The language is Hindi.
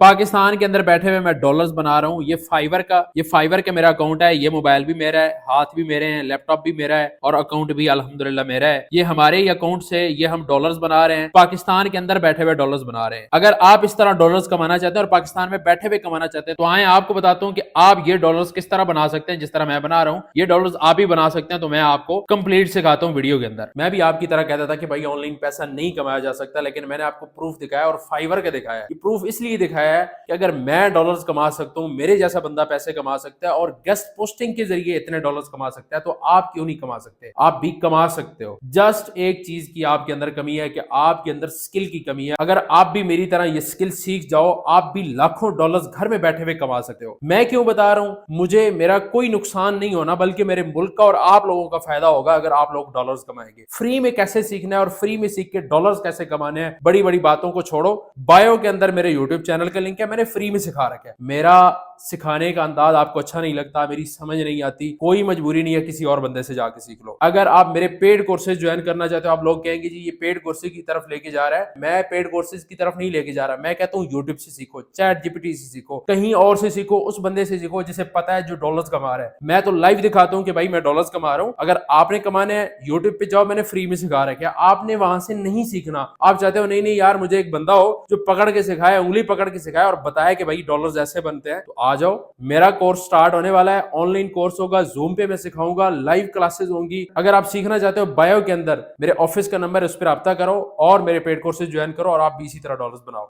पाकिस्तान के अंदर बैठे हुए मैं डॉलर्स बना रहा हूँ। ये फाइवर का मेरा अकाउंट है। ये मोबाइल भी मेरा है, हाथ भी मेरे हैं, लैपटॉप भी मेरा है और अकाउंट भी अल्हम्दुलिल्लाह मेरा है। ये हमारे ही अकाउंट से ये हम डॉलर्स बना रहे हैं, पाकिस्तान के अंदर बैठे हुए डॉलर्स बना रहे हैं। अगर आप इस तरह डॉलर्स कमाना चाहते हैं और पाकिस्तान में बैठे हुए कमाना चाहते हैं तो आए आपको बताता हूँ कि आप ये डॉलर्स किस तरह बना सकते हैं। जिस तरह मैं बना रहा हूँ ये डॉलर्स आप भी बना सकते हैं। तो मैं आपको कंप्लीट सिखाता हूँ वीडियो के अंदर। मैं भी आपकी तरह कहता था कि भाई ऑनलाइन पैसा नहीं कमाया जा सकता, लेकिन मैंने आपको प्रूफ दिखाया और फाइवर का दिखाया है। प्रूफ इसलिए दिखाया है कि अगर मैं डॉलर्स कमा सकता हूं, मेरे जैसा बंदा पैसे कमा सकता है और गेस्ट पोस्टिंग के जरिए इतने डॉलर्स कमा सकता है, तो आप क्यों नहीं कमा सकते? आप भी कमा सकते हो। जस्ट एक चीज की आपके अंदर कमी है कि आपके अंदर स्किल की कमी है। अगर आप भी मेरी तरह ये स्किल सीख जाओ, आप भी लाखों डॉलर्स घर में बैठे हुए कमा सकते हो। मैं क्यों बता रहा हूं? मुझे मेरा कोई नुकसान नहीं होना, बल्कि मेरे मुल्क का और आप लोगों का फायदा होगा अगर आप लोग डॉलर्स कमाएंगे। फ्री में कैसे सीखना है और फ्री में सीख के डॉलर्स कैसे कमाने हैं, बड़ी बड़ी बातों को छोड़ो। बायो के अंदर मेरे यूट्यूब चैनल का लिंक है, मैंने फ्री में सिखा रखा है। मेरा सिखाने का अंदाज आपको अच्छा नहीं लगता, मेरी समझ नहीं आती, कोई मजबूरी नहीं है, किसी और बंदे से जाके सीख लो। अगर आप मेरे पेड कोर्सेज ज्वाइन करना चाहते हो, आप लोग कहेंगे जी ये पेड कोर्सेज की तरफ लेके जा रहा है। मैं पेड कोर्सेज की तरफ नहीं लेके जा रहा। मैं कहता हूँ यूट्यूब से सीखो, चैट जीपीटी से सीखो, कहीं और से सीखो, उस बंदे से सीखो जिसे पता है जो डॉलर्स कमा रहा है। मैं तो लाइव दिखाता हूँ कि भाई मैं डॉलर्स कमा रहा हूँ। अगर आपने कमाने हैं यूट्यूब पे जाओ, मैंने फ्री में सिखा रखा है। आपने वहां से नहीं सीखना। आप चाहते हो नहीं नहीं यार मुझे एक बंदा हो जो पकड़ के सिखाए, उंगली पकड़ के सिखाए और बताया कि भाई डॉलर्स ऐसे बनते हैं, तो आ जाओ। मेरा कोर्स स्टार्ट होने वाला है, ऑनलाइन कोर्स होगा, जूम पे मैं सिखाऊंगा, लाइव क्लासेस होंगी। अगर आप सीखना चाहते हो बायो के अंदर मेरे ऑफिस का नंबर है, उस पर रब्ता करो और मेरे पेड कोर्सेज ज्वाइन करो और आप भी इसी तरह डॉलर्स बनाओ।